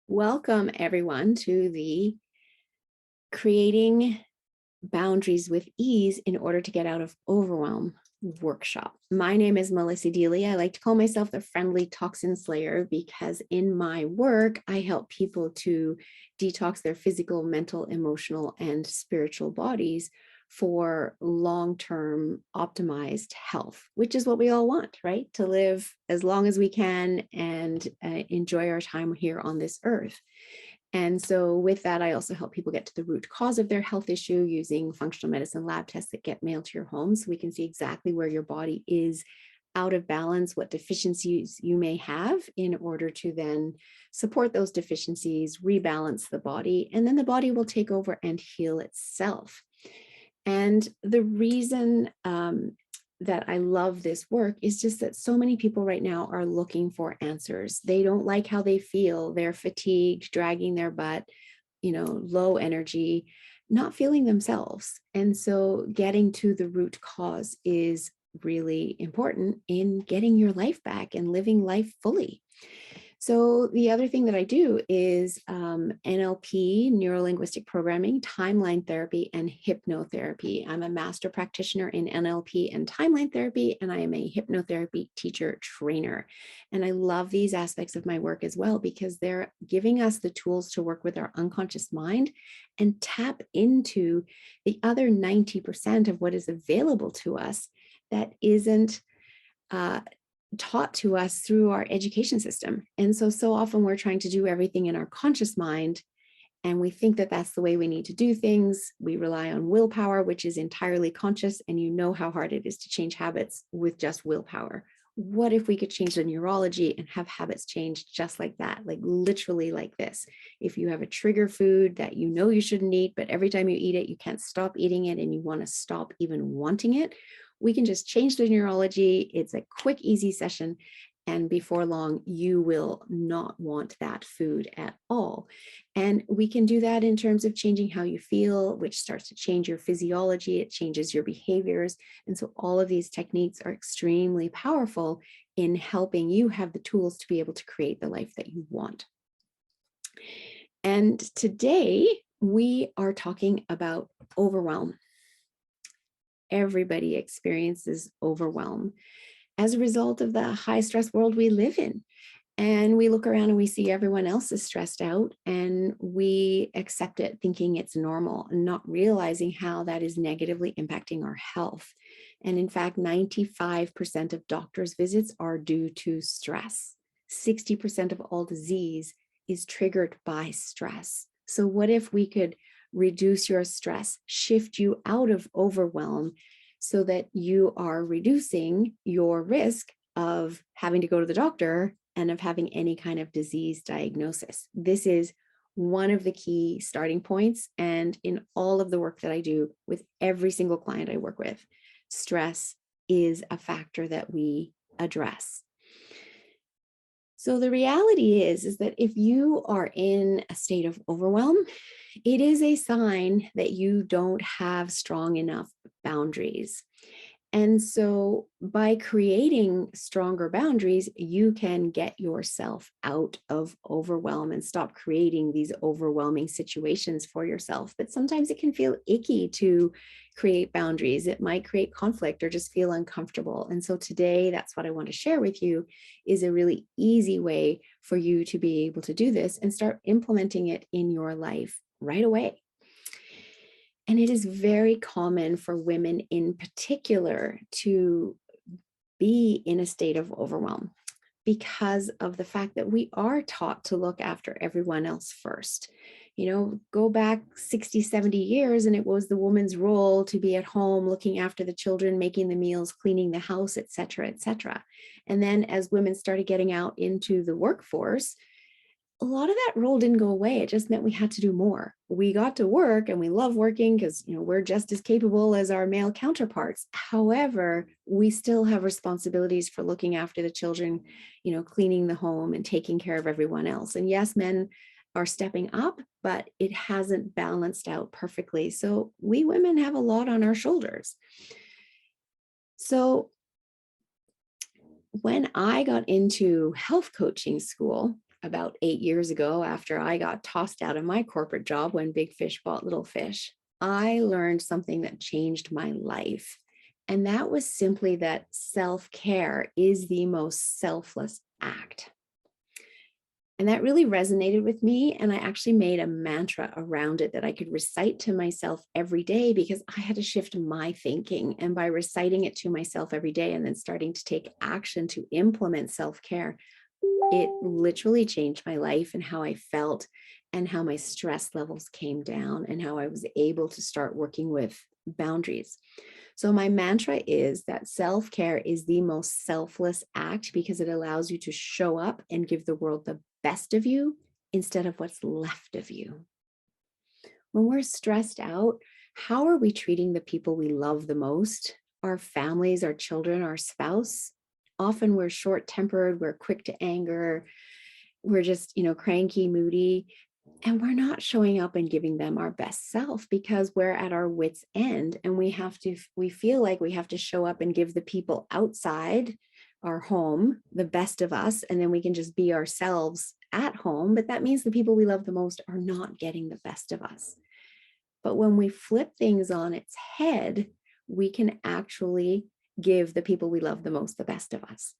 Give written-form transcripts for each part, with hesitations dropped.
Welcome, everyone, to the Creating Boundaries with Ease in Order to Get Out of Overwhelm workshop. My name is Melissa Deely. I like to call myself the friendly toxin slayer because in my work, I help people to detox their physical, mental, emotional, and spiritual bodies for long-term optimized health, which is what we all want, right? To live as long as we can and enjoy our time here on this earth. And so with that, I also help people get to the root cause of their health issue using functional medicine lab tests that get mailed to your home. So we can see exactly where your body is out of balance, what deficiencies you may have in order to then support those deficiencies, rebalance the body, and then the body will take over and heal itself. And the reason that I love this work is just that so many people right now are looking for answers. They don't like how they feel. They're fatigued, dragging their butt, low energy, not feeling themselves. And so getting to the root cause is really important in getting your life back and living life fully. So the other thing that I do is NLP, neuro-linguistic programming, timeline therapy, and hypnotherapy. I'm a master practitioner in NLP and timeline therapy, and I am a hypnotherapy teacher trainer. And I love these aspects of my work as well because they're giving us the tools to work with our unconscious mind and tap into the other 90% of what is available to us that isn't taught to us through our education system. And so often we're trying to do everything in our conscious mind, and we think that that's the way we need to do things. We rely on willpower, which is entirely conscious, and you know how hard it is to change habits with just willpower. What if we could change the neurology and have habits change just like that, like literally like this? If you have a trigger food that you know you shouldn't eat, but every time you eat it, you can't stop eating it and you want to stop even wanting it, we can just change the neurology. It's a quick, easy session. And before long, you will not want that food at all. And we can do that in terms of changing how you feel, which starts to change your physiology. It changes your behaviors. And so all of these techniques are extremely powerful in helping you have the tools to be able to create the life that you want. And today we are talking about overwhelm. Everybody experiences overwhelm as a result of the high stress world we live in. And we look around and we see everyone else is stressed out and we accept it thinking it's normal and not realizing how that is negatively impacting our health. And in fact, 95% of doctors' visits are due to stress. 60% of all disease is triggered by stress. So what if we could reduce your stress, shift you out of overwhelm so that you are reducing your risk of having to go to the doctor and of having any kind of disease diagnosis? This is one of the key starting points. And in all of the work that I do with every single client I work with, stress is a factor that we address. So the reality is that if you are in a state of overwhelm, it is a sign that you don't have strong enough boundaries. And so by creating stronger boundaries, you can get yourself out of overwhelm and stop creating these overwhelming situations for yourself. But sometimes it can feel icky to create boundaries. It might create conflict or just feel uncomfortable. And so today, that's what I want to share with you is a really easy way for you to be able to do this and start implementing it in your life right away. And it is very common for women in particular to be in a state of overwhelm because of the fact that we are taught to look after everyone else first. Go back 60, 70 years, and it was the woman's role to be at home, looking after the children, making the meals, cleaning the house, et cetera, et cetera. And then as women started getting out into the workforce, a lot of that role didn't go away. It just meant we had to do more. We got to work and we love working because, we're just as capable as our male counterparts. However, we still have responsibilities for looking after the children, cleaning the home and taking care of everyone else. And yes, men are stepping up, but it hasn't balanced out perfectly. So we women have a lot on our shoulders. So when I got into health coaching school, about 8 years ago, after I got tossed out of my corporate job when big fish bought little fish, I learned something that changed my life. And that was simply that self-care is the most selfless act. And that really resonated with me. And I actually made a mantra around it that I could recite to myself every day, because I had to shift my thinking. And by reciting it to myself every day and then starting to take action to implement self-care, it literally changed my life and how I felt and how my stress levels came down and how I was able to start working with boundaries. So my mantra is that self-care is the most selfless act because it allows you to show up and give the world the best of you instead of what's left of you. When we're stressed out, how are we treating the people we love the most? Our families, our children, our spouse? Often we're short-tempered, we're quick to anger, we're just, cranky, moody, and we're not showing up and giving them our best self because we're at our wits' end, and we feel like we have to show up and give the people outside our home the best of us, and then we can just be ourselves at home. But that means the people we love the most are not getting the best of us. But when we flip things on its head, we can actually give the people we love the most the best of us.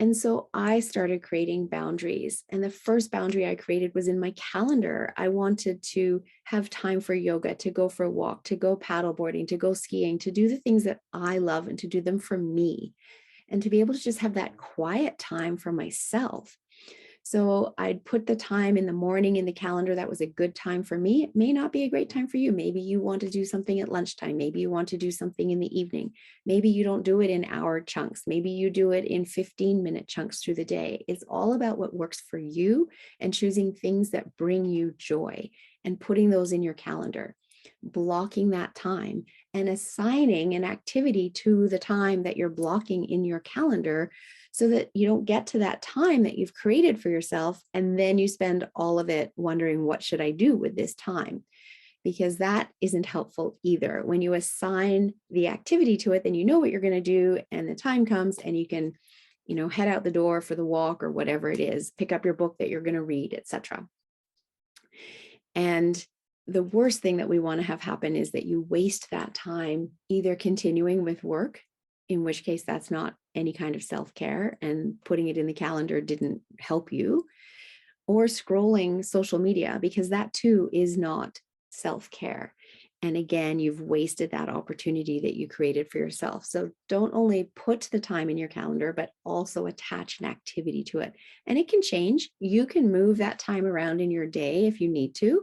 And so I started creating boundaries. And the first boundary I created was in my calendar. I wanted to have time for yoga, to go for a walk, to go paddleboarding, to go skiing, to do the things that I love and to do them for me, and to be able to just have that quiet time for myself. So I'd put the time in the morning in the calendar. That was a good time for me. It may not be a great time for you. Maybe you want to do something at lunchtime. Maybe you want to do something in the evening. Maybe you don't do it in hour chunks. Maybe you do it in 15-minute chunks through the day. It's all about what works for you and choosing things that bring you joy and putting those in your calendar, blocking that time and assigning an activity to the time that you're blocking in your calendar, so that you don't get to that time that you've created for yourself and then you spend all of it wondering, what should I do with this time? Because that isn't helpful either. When you assign the activity to it, then you know what you're going to do, and the time comes and you can, head out the door for the walk or whatever it is, pick up your book that you're going to read, etc. And the worst thing that we want to have happen is that you waste that time either continuing with work, in which case that's not any kind of self-care, and putting it in the calendar didn't help you, or scrolling social media, because that too is not self-care. And again, you've wasted that opportunity that you created for yourself. So don't only put the time in your calendar, but also attach an activity to it. And it can change. You can move that time around in your day if you need to.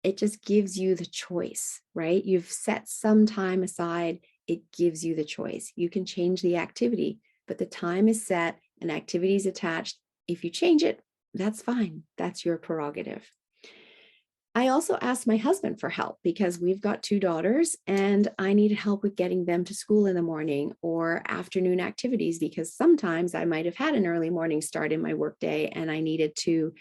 It just gives you the choice, right? You've set some time aside. It gives you the choice. You can change the activity, but the time is set and activity is attached. If you change it, that's fine. That's your prerogative. I also asked my husband for help because we've got 2 daughters and I needed help with getting them to school in the morning or afternoon activities, because sometimes I might have had an early morning start in my workday and I needed to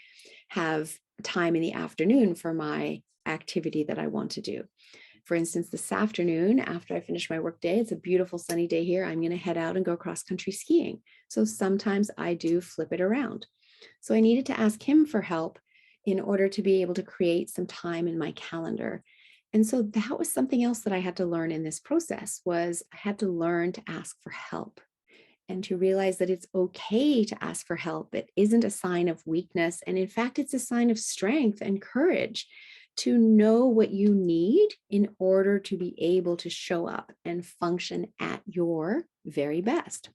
have time in the afternoon for my activity that I want to do. For instance, this afternoon, after I finish my workday, it's a beautiful sunny day here, I'm going to head out and go cross-country skiing. So sometimes I do flip it around. So I needed to ask him for help in order to be able to create some time in my calendar. And so that was something else that I had to learn in this process, was I had to learn to ask for help and to realize that it's okay to ask for help. It isn't a sign of weakness. And in fact, it's a sign of strength and courage to know what you need in order to be able to show up and function at your very best.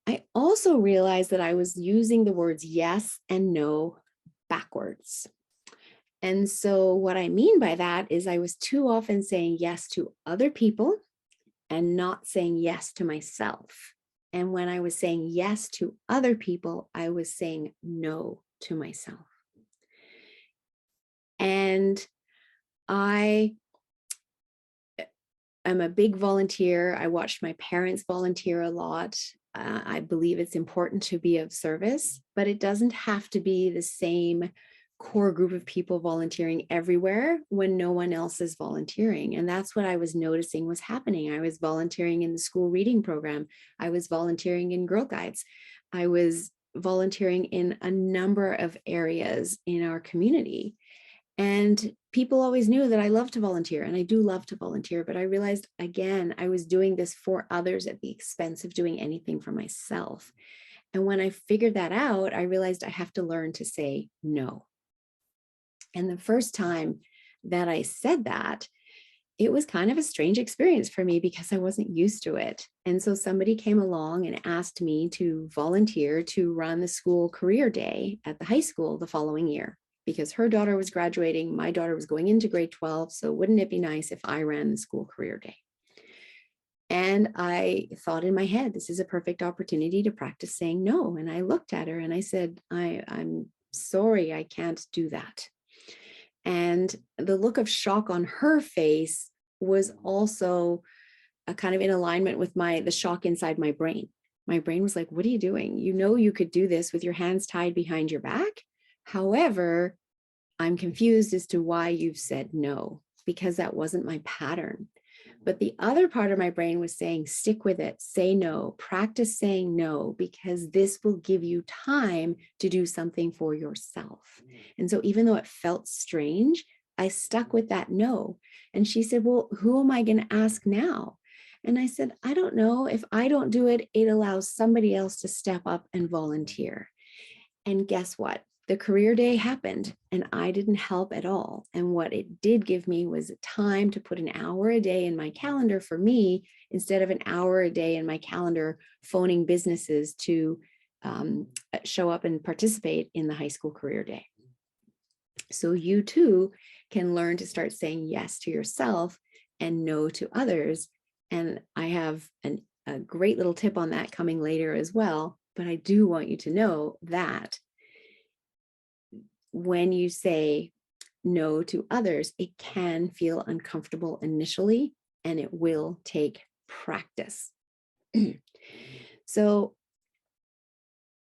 I also realized that I was using the words yes and no backwards. And so what I mean by that is I was too often saying yes to other people and not saying yes to myself. And when I was saying yes to other people, I was saying no to myself. And I am a big volunteer. I watched my parents volunteer a lot. I believe it's important to be of service, but it doesn't have to be the same core group of people volunteering everywhere when no one else is volunteering. And that's what I was noticing was happening. I was volunteering in the school reading program. I was volunteering in Girl Guides. I was volunteering in a number of areas in our community. And people always knew that I love to volunteer, and I do love to volunteer, but I realized again, I was doing this for others at the expense of doing anything for myself. And when I figured that out, I realized I have to learn to say no. And the first time that I said that, it was kind of a strange experience for me because I wasn't used to it. And so somebody came along and asked me to volunteer to run the school career day at the high school the following year, because her daughter was graduating, my daughter was going into grade 12. So wouldn't it be nice if I ran the school career day? And I thought in my head, this is a perfect opportunity to practice saying no. And I looked at her and I said, I'm sorry, I can't do that. And the look of shock on her face was also a kind of in alignment with the shock inside my brain. My brain was like, what are you doing? You know, you could do this with your hands tied behind your back. However, I'm confused as to why you've said no, because that wasn't my pattern. But the other part of my brain was saying, stick with it, say no, practice saying no, because this will give you time to do something for yourself. And so even though it felt strange, I stuck with that no. And she said, well, who am I going to ask now? And I said, I don't know. If I don't do it, it allows somebody else to step up and volunteer. And guess what? The career day happened and I didn't help at all. And what it did give me was time to put an hour a day in my calendar for me, instead of an hour a day in my calendar phoning businesses to show up and participate in the high school career day. So you too can learn to start saying yes to yourself and no to others. And I have a great little tip on that coming later as well. But I do want you to know that when you say no to others, it can feel uncomfortable initially, and it will take practice. So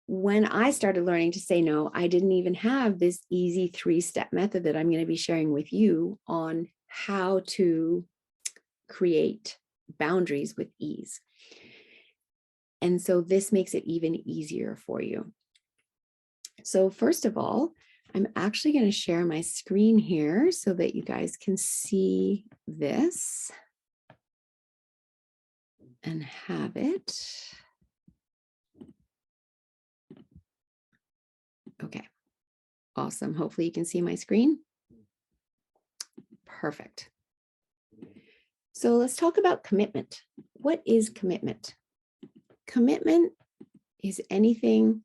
when I started learning to say no, I didn't even have this easy 3-step method that I'm going to be sharing with you on how to create boundaries with ease. And so this makes it even easier for you. So first of all, I'm actually going to share my screen here so that you guys can see this and have it. Okay, awesome. Hopefully you can see my screen. Perfect. So let's talk about commitment. What is commitment? Commitment is anything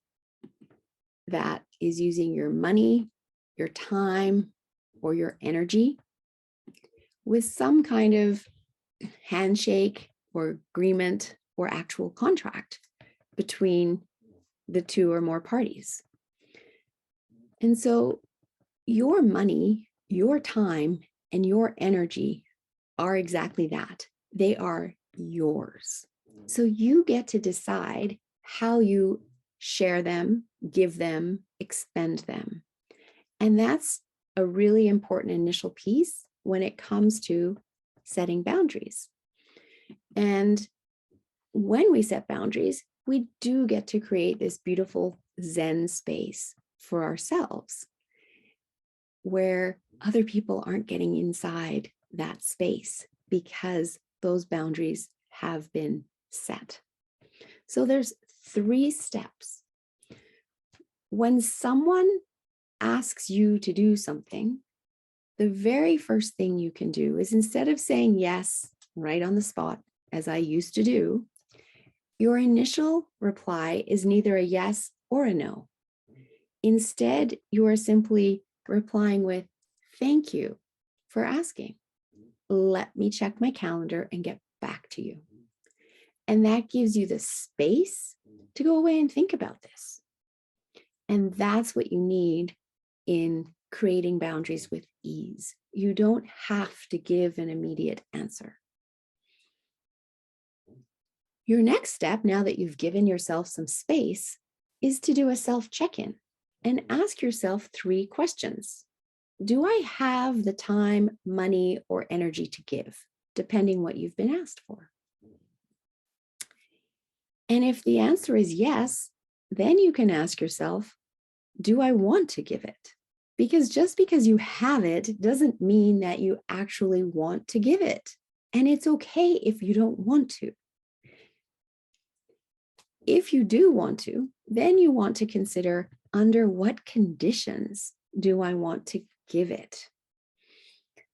that is using your money, your time, or your energy with some kind of handshake or agreement or actual contract between the two or more parties. And so your money, your time, and your energy are exactly that. They are yours. So you get to decide how you share them, give them, expend them. And that's a really important initial piece when it comes to setting boundaries. And when we set boundaries, we do get to create this beautiful Zen space for ourselves where other people aren't getting inside that space because those boundaries have been set. So there's 3 steps. When someone asks you to do something, the very first thing you can do is, instead of saying yes right on the spot, as I used to do, your initial reply is neither a yes or a no. Instead, you are simply replying with, thank you for asking. Let me check my calendar and get back to you. And that gives you the space to go away and think about this. And that's what you need in creating boundaries with ease. You don't have to give an immediate answer. Your next step, now that you've given yourself some space, is to do a self-check-in and ask yourself 3 questions. Do I have the time, money, or energy to give, depending what you've been asked for? And if the answer is yes, then you can ask yourself, do I want to give it? Because just because you have it doesn't mean that you actually want to give it. And it's okay if you don't want to. If you do want to, then you want to consider under what conditions do I want to give it?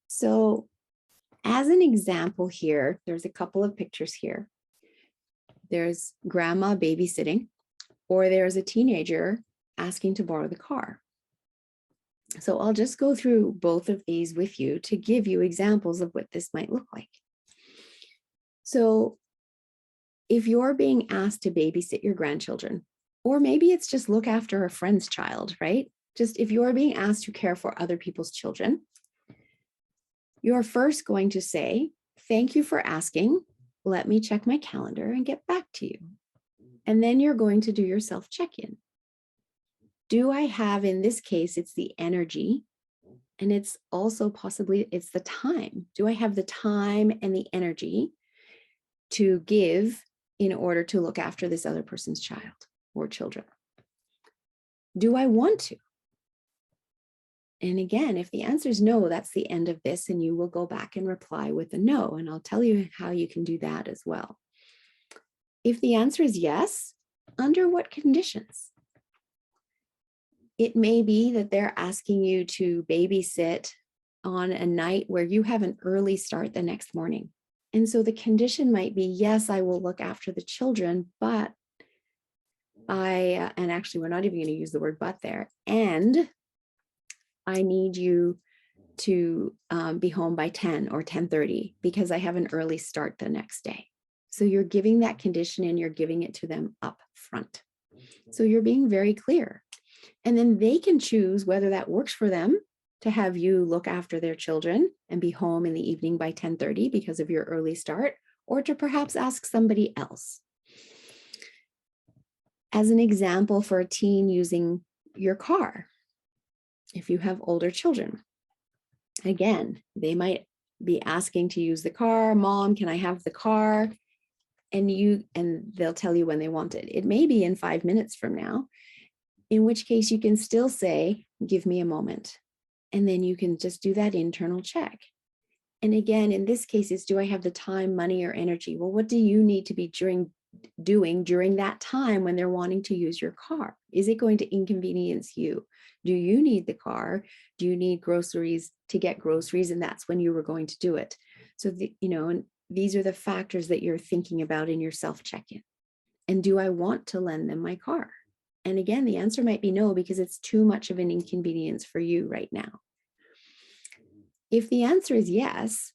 So, as an example here, there's a couple of pictures here. There's grandma babysitting, or there's a teenager asking to borrow the car. So I'll just go through both of these with you to give you examples of what this might look like. So if you're being asked to babysit your grandchildren, or maybe it's just look after a friend's child, right? Just if you're being asked to care for other people's children, you're first going to say, thank you for asking. Let me check my calendar and get back to you. And then you're going to do your self-check-in. Do I have, in this case, it's the energy, and it's also possibly, it's the time. Do I have the time and the energy to give in order to look after this other person's child or children? Do I want to? And again, if the answer is no, that's the end of this, and you will go back and reply with a no, and I'll tell you how you can do that as well. If the answer is yes, under what conditions? It may be that they're asking you to babysit on a night where you have an early start the next morning. And so the condition might be, yes, I will look after the children, but and actually we're not even going to use the word but there, and I need you to be home by 10 or 10:30 because I have an early start the next day. So you're giving that condition and you're giving it to them up front. So you're being very clear. And then they can choose whether that works for them to have you look after their children and be home in the evening by 10:30 because of your early start, or to perhaps ask somebody else. As an example for a teen using your car, if you have older children, again, they might be asking to use the car. Mom, can I have the car? And they'll tell you when they want it. It may be in 5 minutes from now, in which case you can still say, give me a moment. And then you can just do that internal check. And again, in this case, is do I have the time, money, or energy? Well, what do you need to be doing during that time when they're wanting to use your car? Is it going to inconvenience you? Do you need the car? Do you need groceries to get groceries? And that's when you were going to do it. So, and these are the factors that you're thinking about in your self-check-in. And do I want to lend them my car? And again, the answer might be no, because it's too much of an inconvenience for you right now. If the answer is yes,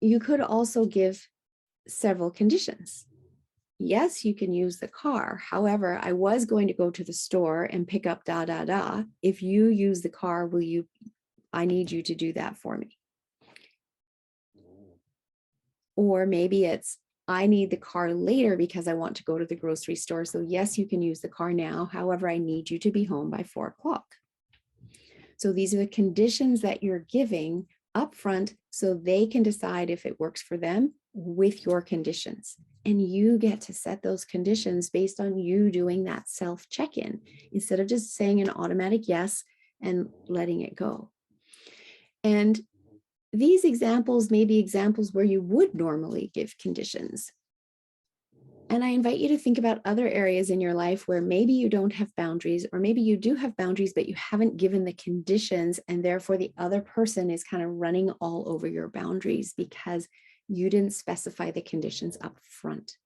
you could also give several conditions. Yes, you can use the car. However, I was going to go to the store and pick up If you use the car, I need you to do that for me. Or maybe it's, I need the car later because I want to go to the grocery store. So yes, you can use the car now. However, I need you to be home by 4 o'clock. So these are the conditions that you're giving upfront so they can decide if it works for them with your conditions. And you get to set those conditions based on you doing that self-check-in instead of just saying an automatic yes and letting it go. And these examples may be examples where you would normally give conditions. And I invite you to think about other areas in your life where maybe you don't have boundaries, or maybe you do have boundaries, but you haven't given the conditions, and therefore the other person is kind of running all over your boundaries because you didn't specify the conditions up front.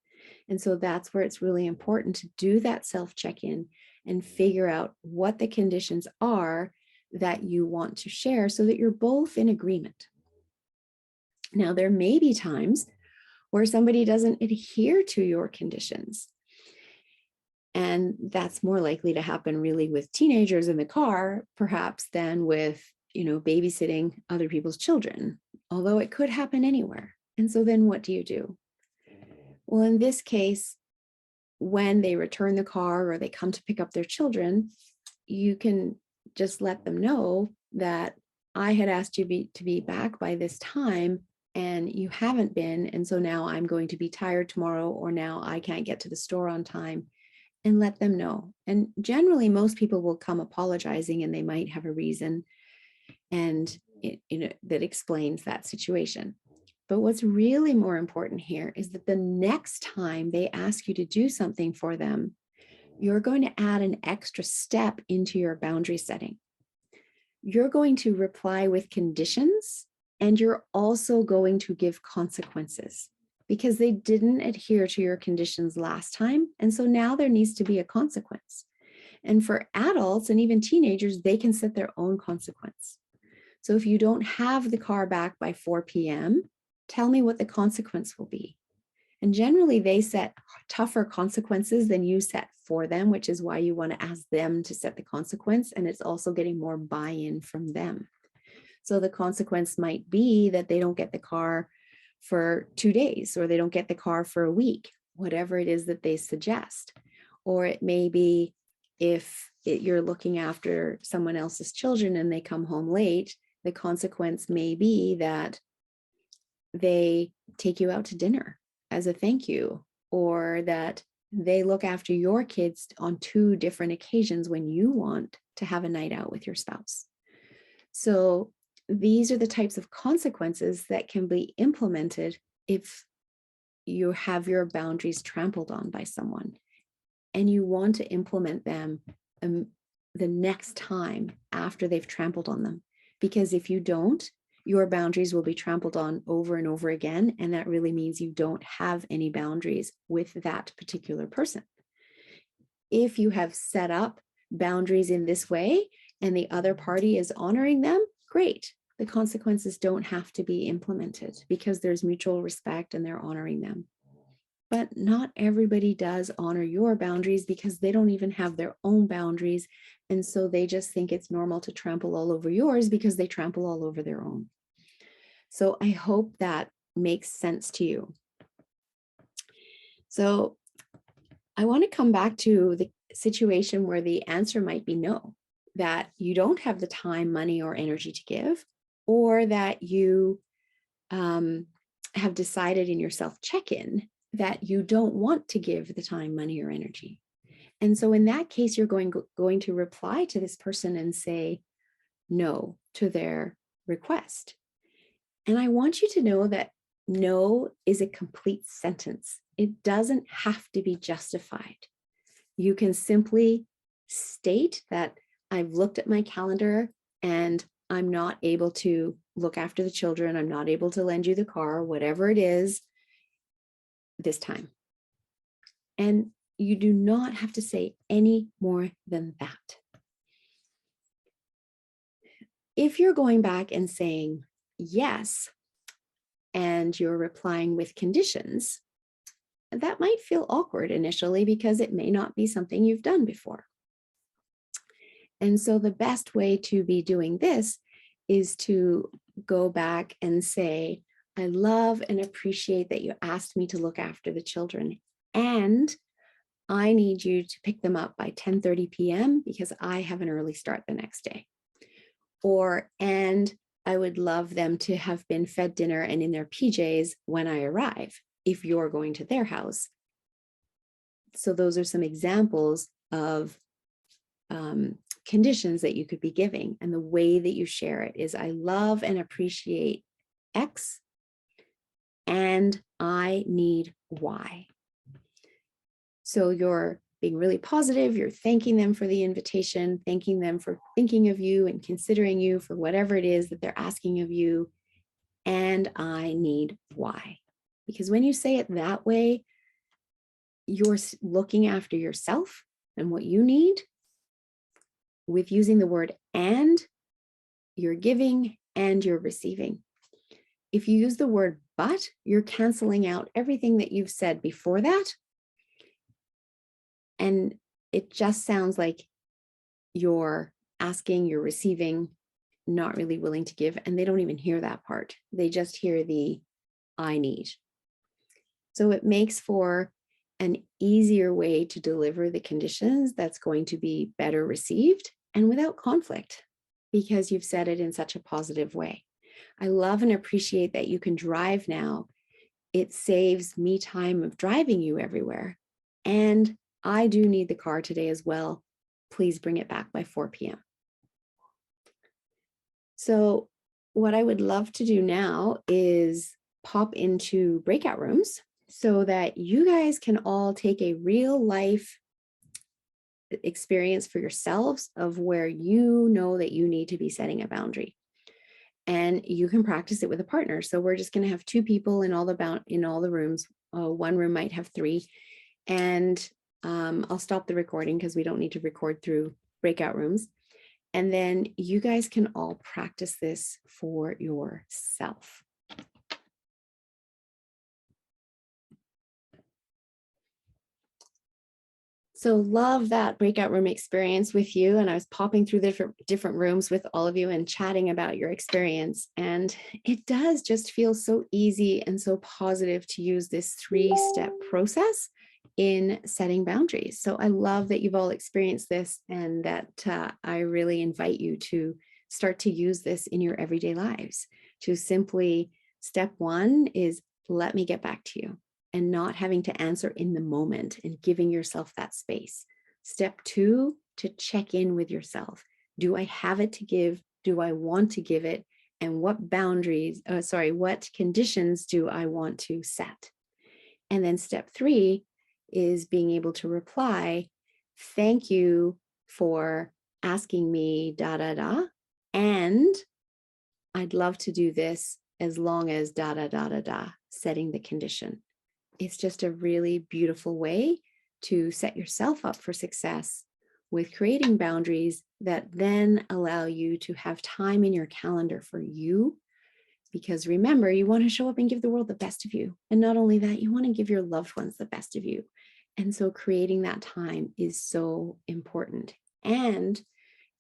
And so that's where it's really important to do that self-check-in and figure out what the conditions are that you want to share so that you're both in agreement. Now, there may be times where somebody doesn't adhere to your conditions. And that's more likely to happen really with teenagers in the car, perhaps, than with, babysitting other people's children, although it could happen anywhere. And so then what do you do? Well, in this case, when they return the car or they come to pick up their children, you can just let them know that I had asked you to be back by this time, and you haven't been. And so now I'm going to be tired tomorrow, or now I can't get to the store on time. and let them know. And generally, most people will come apologizing, and they might have a reason and that explains that situation. But what's really more important here is that the next time they ask you to do something for them, you're going to add an extra step into your boundary setting. You're going to reply with conditions, and you're also going to give consequences because they didn't adhere to your conditions last time. And so now there needs to be a consequence. And for adults and even teenagers, they can set their own consequence. So if you don't have the car back by 4 p.m., tell me what the consequence will be. And generally, they set tougher consequences than you set for them, which is why you want to ask them to set the consequence. And it's also getting more buy-in from them. So the consequence might be that they don't get the car for 2 days, or they don't get the car for a week, whatever it is that they suggest. Or it may be if you're looking after someone else's children and they come home late, the consequence may be that they take you out to dinner as a thank you, or that they look after your kids on 2 different occasions when you want to have a night out with your spouse. So these are the types of consequences that can be implemented if you have your boundaries trampled on by someone, and you want to implement them the next time after they've trampled on them. Because if you don't, your boundaries will be trampled on over and over again. And that really means you don't have any boundaries with that particular person. If you have set up boundaries in this way and the other party is honoring them, great. The consequences don't have to be implemented because there's mutual respect and they're honoring them. But not everybody does honor your boundaries because they don't even have their own boundaries. And so they just think it's normal to trample all over yours because they trample all over their own. So I hope that makes sense to you. So I want to come back to the situation where the answer might be no, that you don't have the time, money, or energy to give, or that you have decided in your self-check-in that you don't want to give the time, money, or energy. And so in that case, you're going to reply to this person and say no to their request. And I want you to know that no is a complete sentence. It doesn't have to be justified. You can simply state that I've looked at my calendar and I'm not able to look after the children. I'm not able to lend you the car, whatever it is, this time. And you do not have to say any more than that. If you're going back and saying yes, and you're replying with conditions, that might feel awkward initially because it may not be something you've done before. And so the best way to be doing this is to go back and say, I love and appreciate that you asked me to look after the children, and I need you to pick them up by 10:30 p.m. because I have an early start the next day. Or, and I would love them to have been fed dinner and in their PJs when I arrive, if you're going to their house. So those are some examples of conditions that you could be giving. And the way that you share it is, I love and appreciate X, and I need Y. So you're being really positive, you're thanking them for the invitation, thanking them for thinking of you and considering you for whatever it is that they're asking of you, and I need Y. Because when you say it that way, you're looking after yourself and what you need. With using the word and, you're giving and you're receiving. If you use the word but, you're canceling out everything that you've said before that. And it just sounds like you're asking, you're receiving, not really willing to give. And they don't even hear that part. They just hear the I need. So it makes for an easier way to deliver the conditions that's going to be better received and without conflict, because you've said it in such a positive way. I love and appreciate that you can drive now. It saves me time of driving you everywhere. And I do need the car today as well. Please bring it back by 4 p.m. So what I would love to do now is pop into breakout rooms so that you guys can all take a real life experience for yourselves of where you know that you need to be setting a boundary. And you can practice it with a partner. So we're just going to have 2 people in all the rooms. One room might have 3. And I'll stop the recording because we don't need to record through breakout rooms. And then you guys can all practice this for yourself. So love that breakout room experience with you. And I was popping through different rooms with all of you and chatting about your experience. And it does just feel so easy and so positive to use this 3-step process in setting boundaries. So I love that you've all experienced this, and that I really invite you to start to use this in your everyday lives. To simply, step 1 is let me get back to you, and not having to answer in the moment and giving yourself that space. Step 2, to check in with yourself. Do I have it to give? Do I want to give it? And what what conditions do I want to set? And then step 3 is being able to reply, thank you for asking me, and I'd love to do this as long as setting the condition. It's just a really beautiful way to set yourself up for success with creating boundaries that then allow you to have time in your calendar for you. Because remember, you want to show up and give the world the best of you. And not only that, you want to give your loved ones the best of you. And so creating that time is so important. And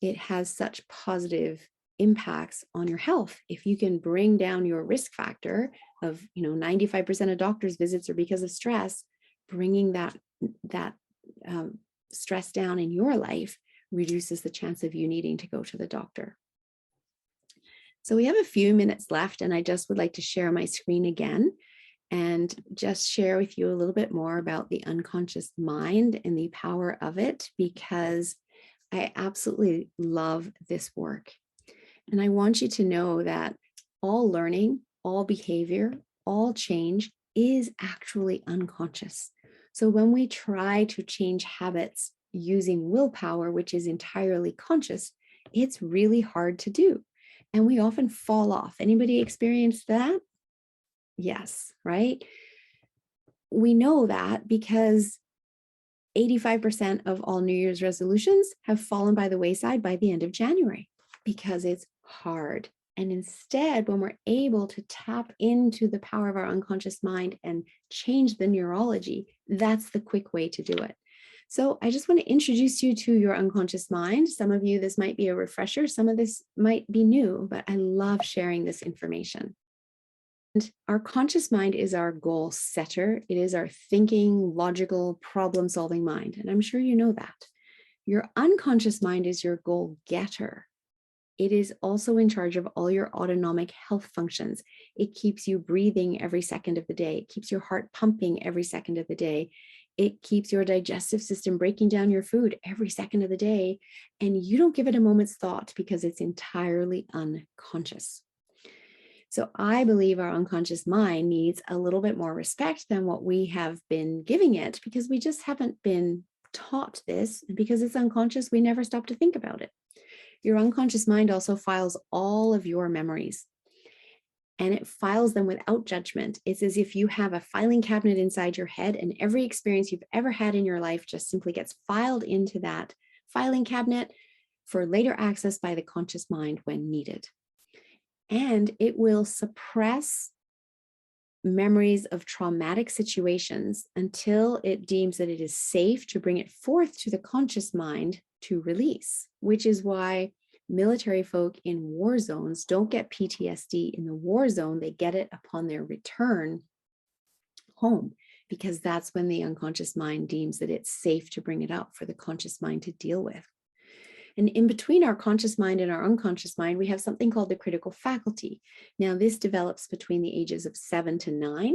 it has such positive impacts on your health. If you can bring down your risk factor of 95% of doctors' visits are because of stress, bringing that stress down in your life reduces the chance of you needing to go to the doctor. So we have a few minutes left, and I just would like to share my screen again and just share with you a little bit more about the unconscious mind and the power of it, because I absolutely love this work. And I want you to know that all learning, all behavior, all change is actually unconscious. So when we try to change habits using willpower, which is entirely conscious, it's really hard to do. And we often fall off. Anybody experienced that? Yes, right? We know that because 85% of all New Year's resolutions have fallen by the wayside by the end of January, because it's hard. And instead, when we're able to tap into the power of our unconscious mind and change the neurology, that's the quick way to do it. So I just want to introduce you to your unconscious mind. Some of you, this might be a refresher. Some of this might be new, but I love sharing this information. And our conscious mind is our goal setter. It is our thinking, logical, problem-solving mind. And I'm sure you know that. Your unconscious mind is your goal getter. It is also in charge of all your autonomic health functions. It keeps you breathing every second of the day. It keeps your heart pumping every second of the day. It keeps your digestive system breaking down your food every second of the day. And you don't give it a moment's thought because it's entirely unconscious. So I believe our unconscious mind needs a little bit more respect than what we have been giving it, because we just haven't been taught this. And because it's unconscious, we never stop to think about it. Your unconscious mind also files all of your memories, and it files them without judgment. It's as if you have a filing cabinet inside your head, and every experience you've ever had in your life just simply gets filed into that filing cabinet for later access by the conscious mind when needed. And it will suppress memories of traumatic situations until it deems that it is safe to bring it forth to the conscious mind to release, which is why military folk in war zones don't get PTSD in the war zone. They get it upon their return home, because that's when the unconscious mind deems that it's safe to bring it up for the conscious mind to deal with. And in between our conscious mind and our unconscious mind, we have something called the critical faculty. Now, this develops between the ages of 7 to 9.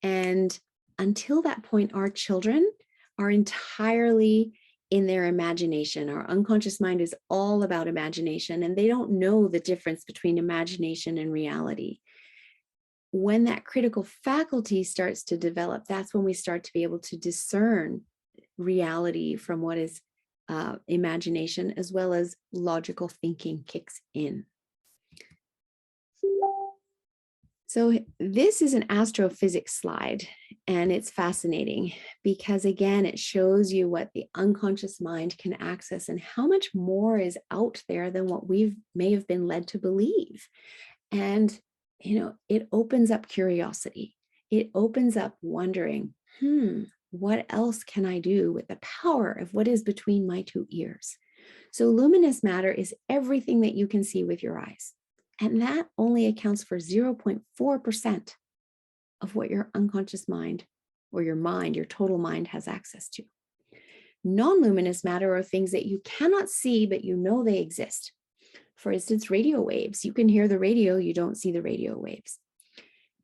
And until that point, our children are entirely in their imagination. Our unconscious mind is all about imagination, and they don't know the difference between imagination and reality. When that critical faculty starts to develop, that's when we start to be able to discern reality from what is imagination, as well as logical thinking kicks in. So this is an astrophysics slide, and it's fascinating because, again, it shows you what the unconscious mind can access and how much more is out there than what we may have been led to believe. And, it opens up curiosity. It opens up wondering, what else can I do with the power of what is between my two ears? So luminous matter is everything that you can see with your eyes. And that only accounts for 0.4% of what your unconscious mind or your total mind has access to. Non-luminous matter are things that you cannot see, but you know they exist. For instance, radio waves. You can hear the radio, you don't see the radio waves.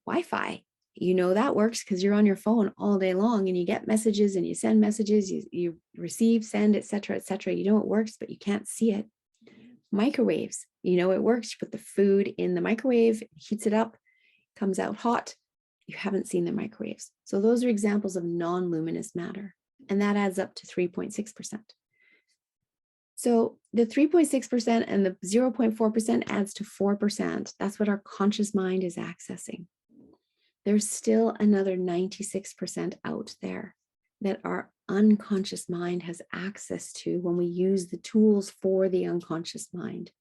Wi-Fi, that works because you're on your phone all day long and you get messages and you send messages, you receive, send, etc., etc. You know it works, but you can't see it. Microwaves, it works. You put the food in the microwave, heats it up, comes out hot. You haven't seen the microwaves. So those are examples of non-luminous matter, and that adds up to 3.6%. So the 3.6% and the 0.4% adds to 4%. That's what our conscious mind is accessing. There's still another 96% out there that our unconscious mind has access to when we use the tools for the unconscious mind,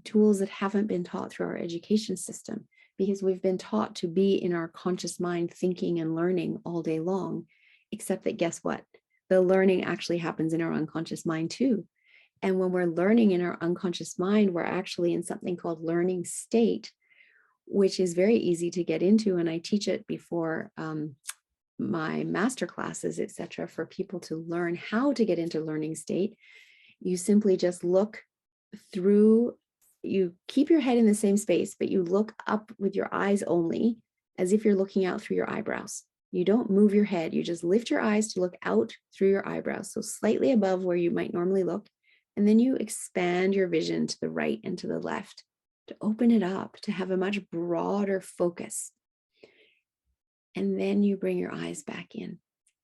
tools that haven't been taught through our education system, because we've been taught to be in our conscious mind thinking and learning all day long, except that guess what? The learning actually happens in our unconscious mind too. And when we're learning in our unconscious mind, we're actually in something called learning state, which is very easy to get into. And I teach it before my master classes, etc., for people to learn how to get into learning state. You simply just look through, you keep your head in the same space, but you look up with your eyes only, as if you're looking out through your eyebrows. You don't move your head. You just lift your eyes to look out through your eyebrows, so slightly above where you might normally look. And then you expand your vision to the right and to the left to open it up, to have a much broader focus. And then you bring your eyes back in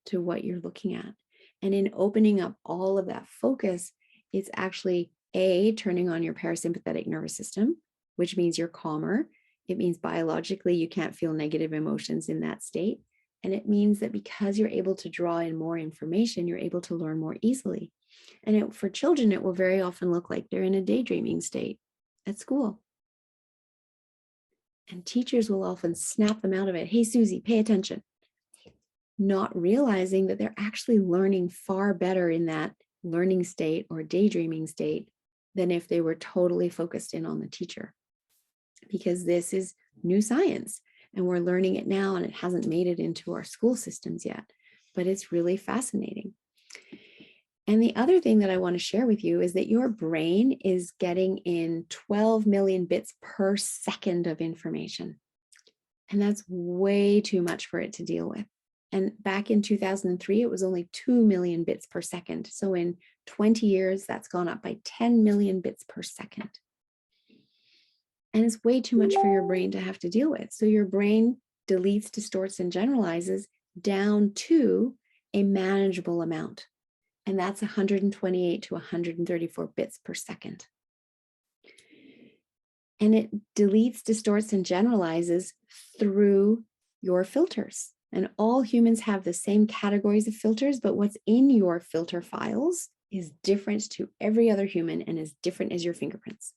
to what you're looking at. And in opening up all of that focus, it's actually turning on your parasympathetic nervous system, which means you're calmer. It means biologically you can't feel negative emotions in that state. And it means that because you're able to draw in more information, you're able to learn more easily. And for children, it will very often look like they're in a daydreaming state at school. And teachers will often snap them out of it. Hey, Susie, pay attention. Not realizing that they're actually learning far better in that learning state or daydreaming state than if they were totally focused in on the teacher. Because this is new science and we're learning it now, and it hasn't made it into our school systems yet, but it's really fascinating. And the other thing that I want to share with you is that your brain is getting in 12 million bits per second of information. And that's way too much for it to deal with. And back in 2003, it was only 2 million bits per second. So in 20 years, that's gone up by 10 million bits per second. And it's way too much for your brain to have to deal with. So your brain deletes, distorts, and generalizes down to a manageable amount. And that's 128 to 134 bits per second. And it deletes, distorts, and generalizes through your filters. And all humans have the same categories of filters, but what's in your filter files is different to every other human and as different as your fingerprints.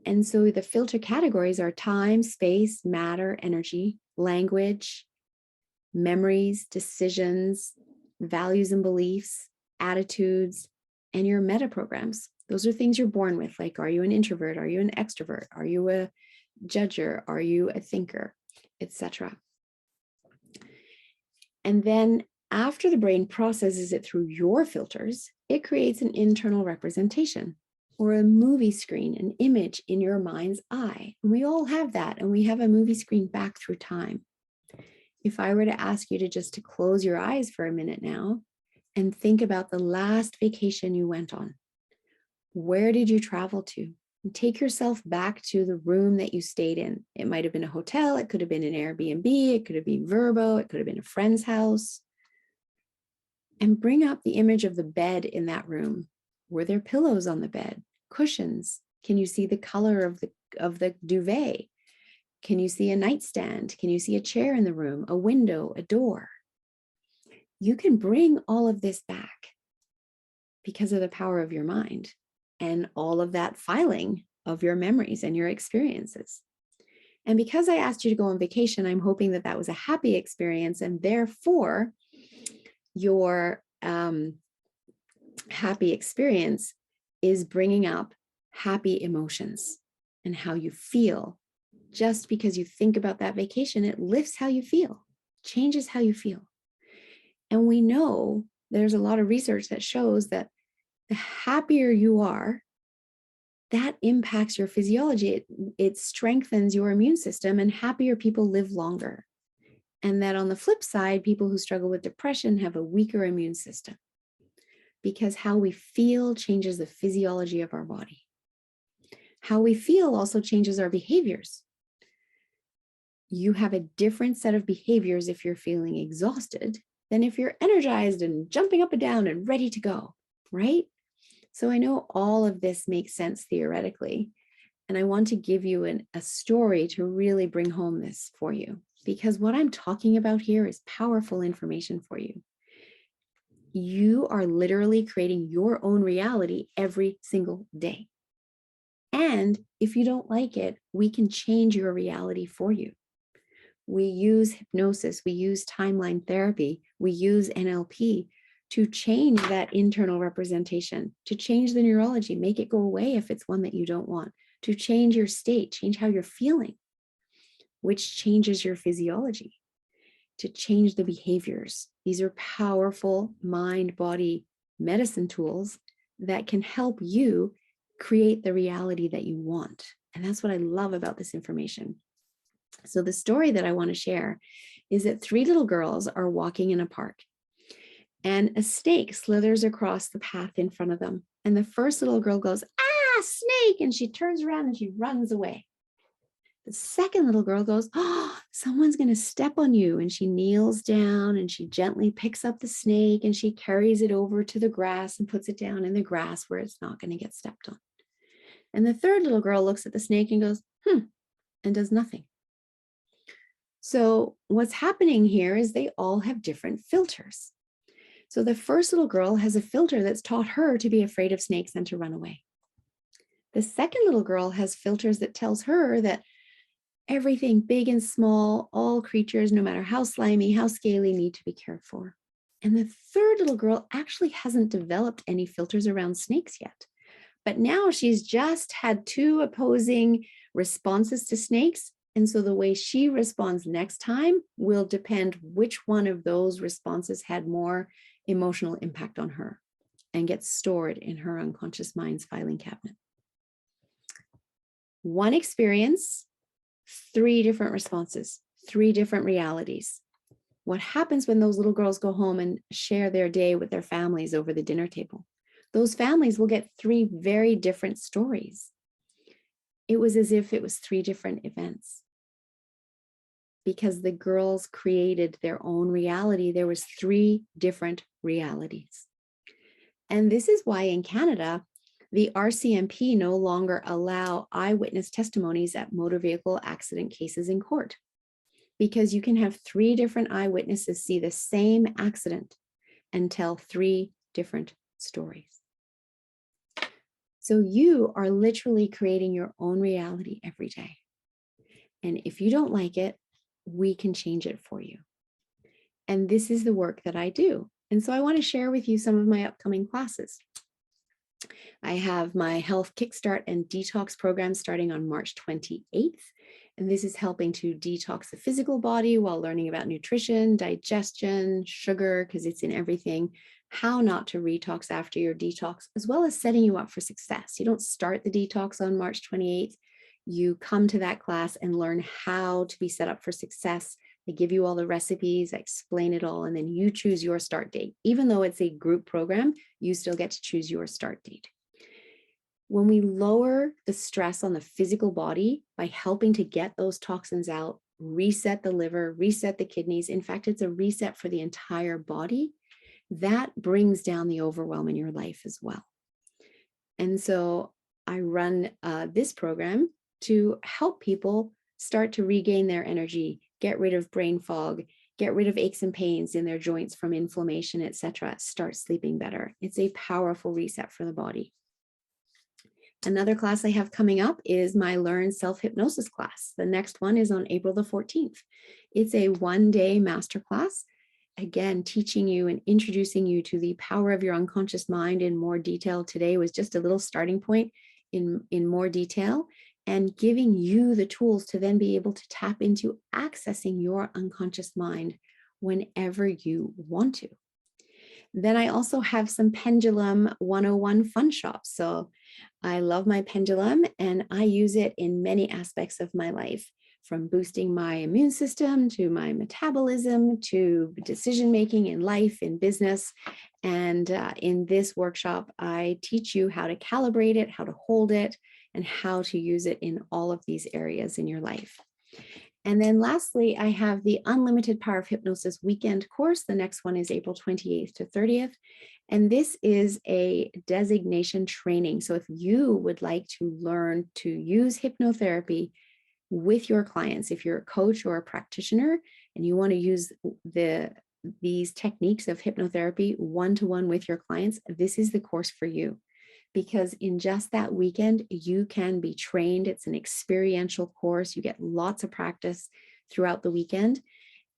And so the filter categories are time, space, matter, energy, language, memories, decisions, values and beliefs, attitudes, and your meta programs. Those are things you're born with, like, are you an introvert? Are you an extrovert? Are you a judger? Are you a thinker? Etc. And then after the brain processes it through your filters, it creates an internal representation or a movie screen, an image in your mind's eye. And we all have that, and we have a movie screen back through time. if I were to ask you to close your eyes for a minute now and think about the last vacation you went on, where did you travel to? And take yourself back to the room that you stayed in. It might have been a hotel. It could have been an Airbnb. It could have been Vrbo. It could have been a friend's house. And bring up the image of the bed in that room. Were there pillows on the bed? Cushions? Can you see the color of the duvet? Can you see a nightstand? Can you see a chair in the room, a window, a door? You can bring all of this back because of the power of your mind and all of that filing of your memories and your experiences. And because I asked you to go on vacation, I'm hoping that that was a happy experience, and therefore your happy experience is bringing up happy emotions and how you feel. Just because you think about that vacation, it lifts how you feel, changes how you feel. And we know there's a lot of research that shows that the happier you are, that impacts your physiology. It strengthens your immune system, and happier people live longer. And that on the flip side, people who struggle with depression have a weaker immune system, because how we feel changes the physiology of our body. How we feel also changes our behaviors. You have a different set of behaviors if you're feeling exhausted than if you're energized and jumping up and down and ready to go, right? So I know all of this makes sense theoretically, and I want to give you a story to really bring home this for you, because what I'm talking about here is powerful information for you. You are literally creating your own reality every single day. And if you don't like it, we can change your reality for you. We use hypnosis, we use timeline therapy, we use NLP to change that internal representation, to change the neurology, make it go away if it's one that you don't want, to change your state, change how you're feeling, which changes your physiology, to change the behaviors. These are powerful mind-body medicine tools that can help you create the reality that you want. And that's what I love about this information. So the story that I want to share is that three little girls are walking in a park, and a snake slithers across the path in front of them. And the first little girl goes, "Ah, snake!" And she turns around and she runs away. The second little girl goes, "Oh, someone's going to step on you." And she kneels down and she gently picks up the snake and she carries it over to the grass and puts it down in the grass where it's not going to get stepped on. And the third little girl looks at the snake and goes, and does nothing. So what's happening here is they all have different filters. So the first little girl has a filter that's taught her to be afraid of snakes and to run away. The second little girl has filters that tells her that everything big and small, all creatures, no matter how slimy, how scaly, need to be cared for. And the third little girl actually hasn't developed any filters around snakes yet. But now she's just had two opposing responses to snakes. And so the way she responds next time will depend which one of those responses had more emotional impact on her and gets stored in her unconscious mind's filing cabinet. One experience, three different responses, three different realities. What happens when those little girls go home and share their day with their families over the dinner table? Those families will get three very different stories. It was as if it was three different events, because the girls created their own reality. There was three different realities. And this is why in Canada, the RCMP no longer allow eyewitness testimonies at motor vehicle accident cases in court, because you can have three different eyewitnesses see the same accident and tell three different stories. So you are literally creating your own reality every day. And if you don't like it, we can change it for you. And this is the work that I do. And so I want to share with you some of my upcoming classes. I have my Health Kickstart and Detox program starting on March 28th. And this is helping to detox the physical body while learning about nutrition, digestion, sugar, because it's in everything, how not to retox after your detox, as well as setting you up for success. You don't start the detox on March 28th. You come to that class and learn how to be set up for success They give you all the recipes, explain it all, and then you choose your start date. Even though it's a group program, you still get to choose your start date. When we lower the stress on the physical body by helping to get those toxins out, reset the liver, reset the kidneys, in fact, it's a reset for the entire body, that brings down the overwhelm in your life as well. And so I run this program to help people start to regain their energy, get rid of brain fog, get rid of aches and pains in their joints from inflammation, etc. Start sleeping better. It's a powerful reset for the body. Another class I have coming up is my Learn Self-Hypnosis class. The next one is on April the 14th. It's a one-day masterclass, again, teaching you and introducing you to the power of your unconscious mind in more detail. Today was just a little starting point in more detail, and giving you the tools to then be able to tap into accessing your unconscious mind whenever you want to. Then I also have some Pendulum 101 fun shops. So I love my pendulum and I use it in many aspects of my life, from boosting my immune system to my metabolism to decision-making in life, in business. And in this workshop, I teach you how to calibrate it, how to hold it, and how to use it in all of these areas in your life. And then lastly, I have the Unlimited Power of Hypnosis weekend course. The next one is April 28th to 30th. And this is a designation training. So if you would like to learn to use hypnotherapy with your clients, if you're a coach or a practitioner and you want to use these techniques of hypnotherapy one-to-one with your clients, this is the course for you. Because in just that weekend, you can be trained. It's an experiential course. You get lots of practice throughout the weekend.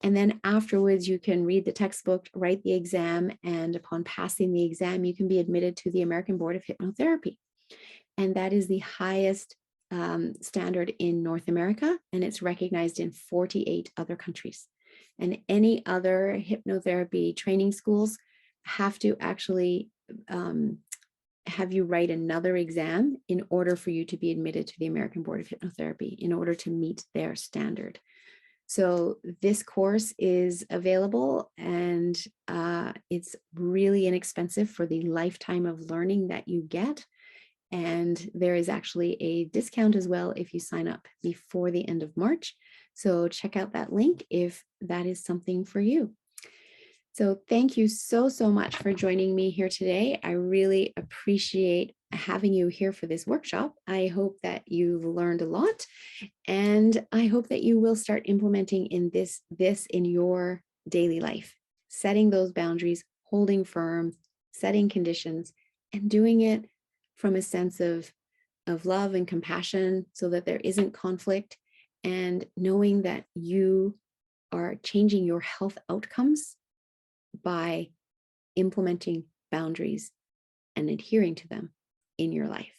And then afterwards, you can read the textbook, write the exam, and upon passing the exam, you can be admitted to the American Board of Hypnotherapy. And that is the highest standard in North America, and it's recognized in 48 other countries. And any other hypnotherapy training schools have to actually have you write another exam in order for you to be admitted to the American Board of Hypnotherapy in order to meet their standard. So this course is available, and it's really inexpensive for the lifetime of learning that you get. And there is actually a discount as well if you sign up before the end of March. So check out that link if that is something for you. So thank you so much for joining me here today. I really appreciate having you here for this workshop. I hope that you've learned a lot, and I hope that you will start implementing in this in your daily life, setting those boundaries, holding firm, setting conditions, and doing it from a sense of love and compassion so that there isn't conflict, and knowing that you are changing your health outcomes by implementing boundaries and adhering to them in your life.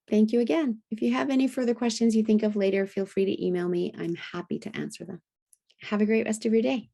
Thank you again. If you have any further questions you think of later, feel free to email me. I'm happy to answer them. Have a great rest of your day.